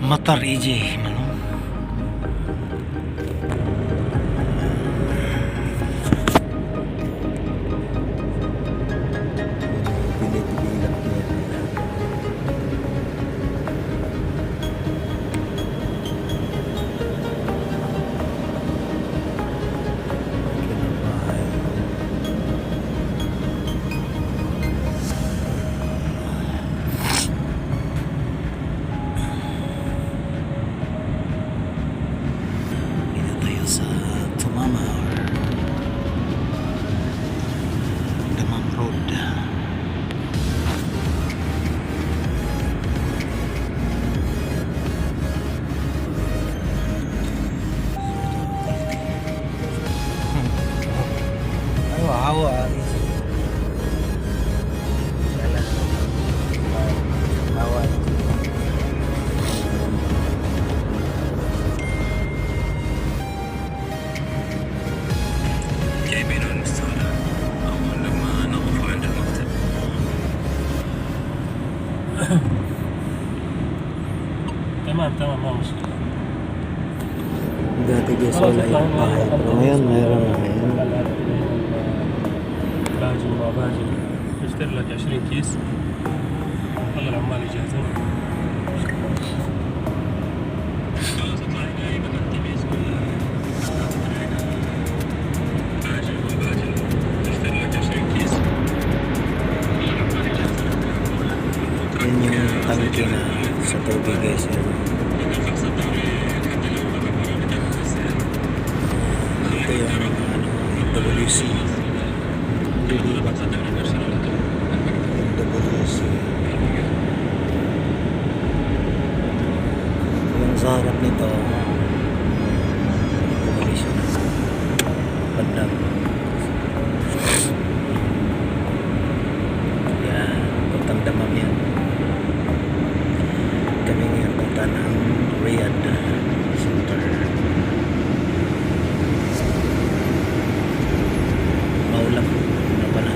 Matar EJ mano. Pinipigilan niya. Sa Tumama or Damam Road. Ay, wow, جايبينه المستودع أول لما نظفوا عند المكتب. تمام ما مشكلة. Dati guys wala yung bahay. Pero ngayon mayroon na ngayon. باجي وما باجي اشتري لك 20 كيس. والله العمال يجهزون. Yan yung tangke na sa tubig guys. Ito yung WC. WC. Yung sa harap nito WC. Bandang. Yan, puntang Damam yan. Kami ngayon punta ng Riyadh Center. Maulam na pala.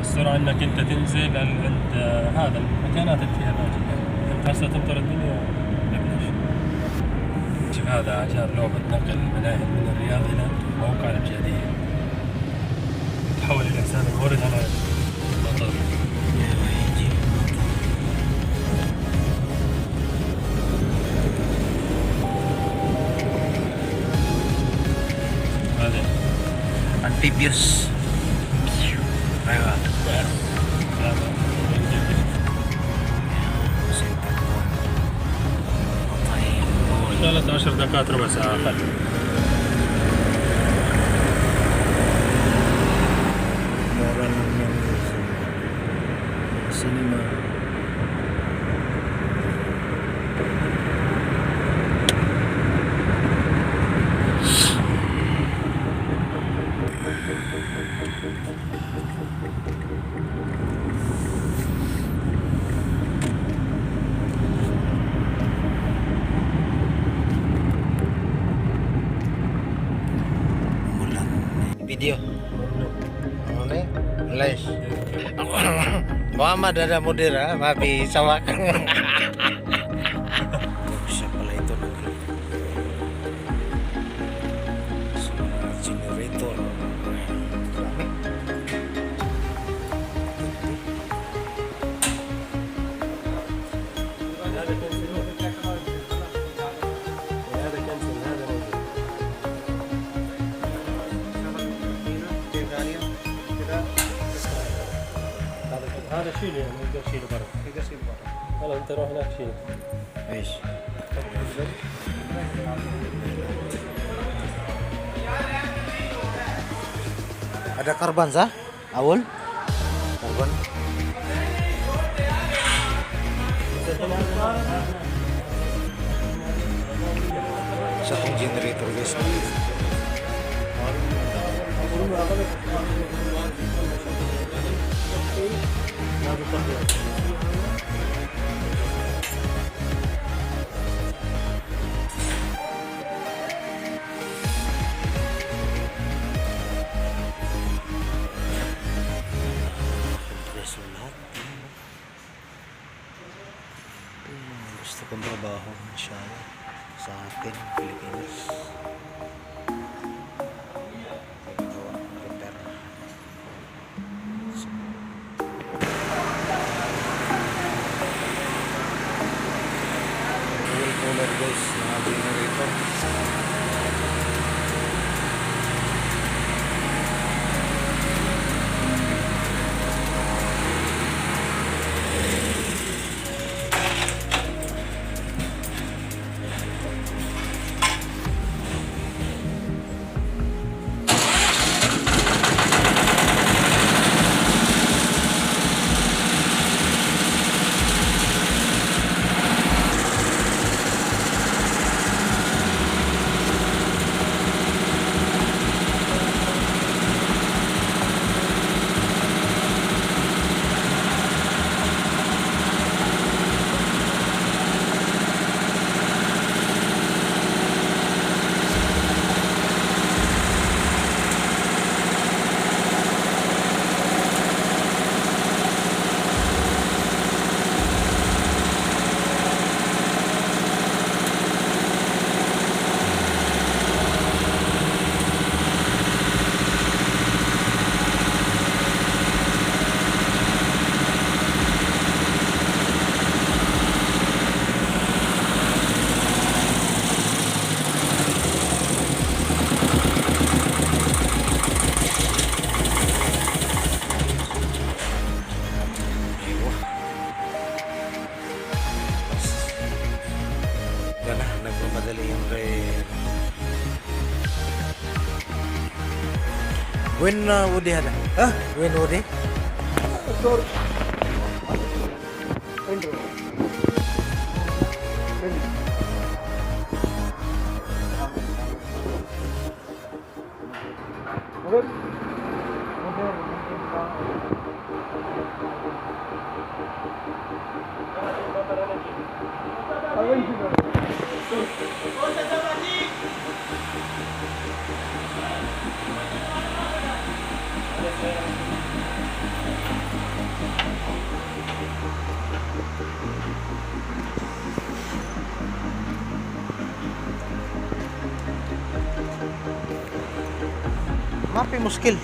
السرعة انك انت تنزل عند هذا المكانات اللي فيها باجي. انت هسه تمطر الدنيا ليش؟ شوف هذا عشان لعبة نقل المناهل من الرياض إلى موقع الأبجدية. تحول الإنسان المورد على المطر. هذا Amphibious. Ayun. ثلاث 10 دقائق ربع ساعة أقل. Mura lang yan. Cinema. Video. Ano na? Live. Muhammad ada mudir ha, mabi sawak. Siya pala ito ng generator. هذا شيله يعني نقدر نشيله برا. نقدر نشيله برا. خلاص انت روح هناك شيله. ايش؟ Ada karban sah? Awul? Karban? Satu generator guys. When would they have? Huh? When would they? Mapi muskil.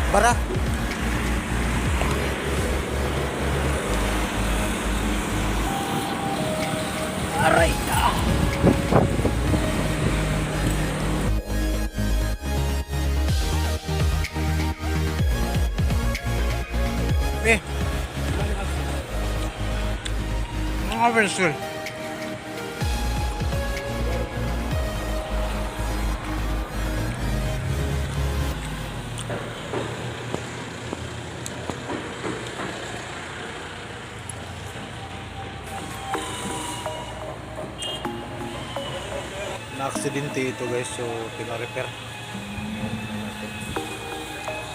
Bara. Aray. Eh. Mga versul. Na-aksidente ito guys, so pina-repair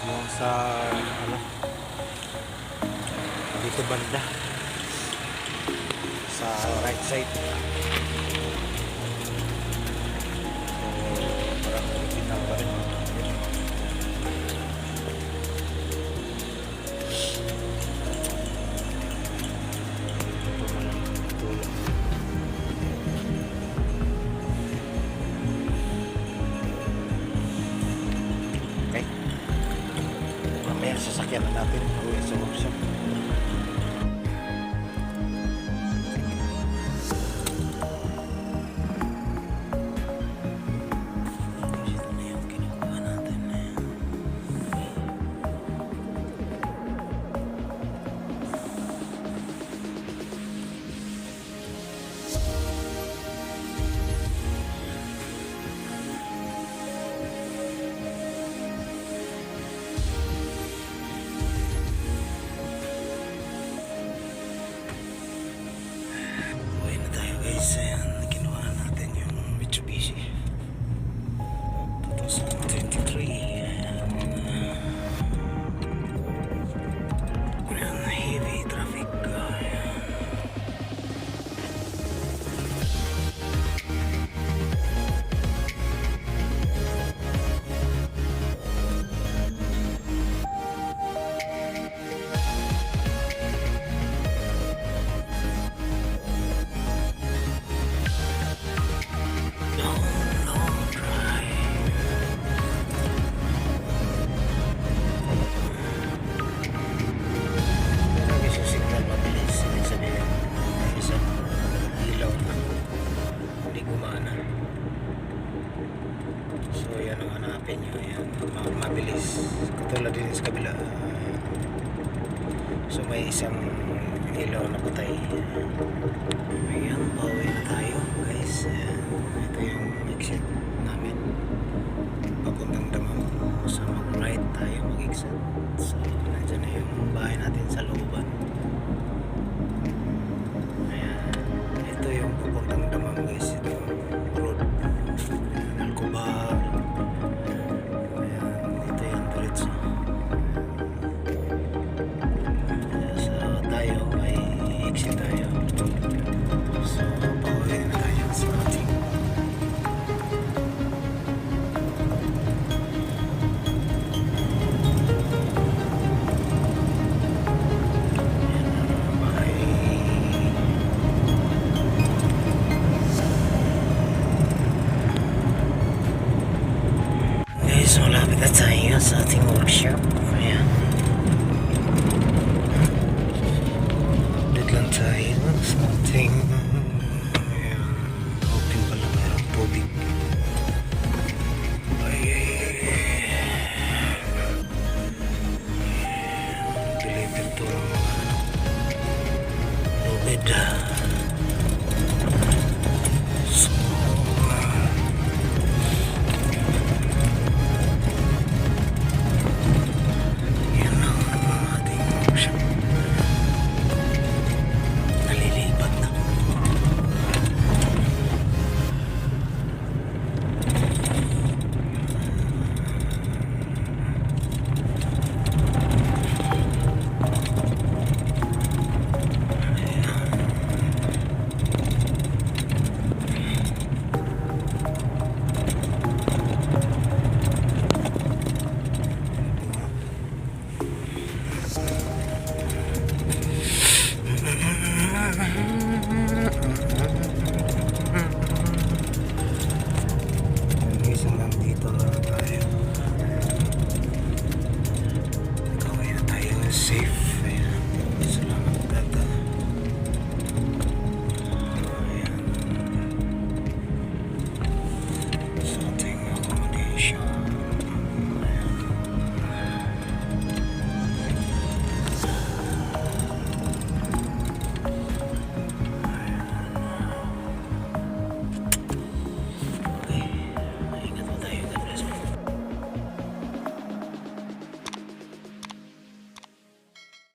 yung sa ano dito banda sa right side, so parang original pa rin. Mamaya sasakyan na natin uwi sa workshop. Ito na yung kinukuha natin. Uwi na tayo guys. Ayan, kinuha natin yung Mitsubishi 2023. Ayan, heavy traffic. Ayan. Long drive. Lagi sa signal mabilis. Ibig sabihin, may isang ilaw na hindi gumana. So yan ang hanapin nyo. Yan, mabilis. Katulad din sa kabila. So may isang ilaw na patay. Ayan, pauwi na tayo guys. Ayan, ito yung exit namin papuntang Damam. So mag-right tayo, mag-exit. So nandiyan na yung bahay natin sa looban. Ayan, ito yung papuntang Damam guys. Ito yung road. Ayan, Alcobar. Ayan, ito yung diretso. So tayo ay exit tayo. So pauwi na tayo sa ating guys, malapit na tayo sa ating workshop. Ayan. Update lang tayo sa ating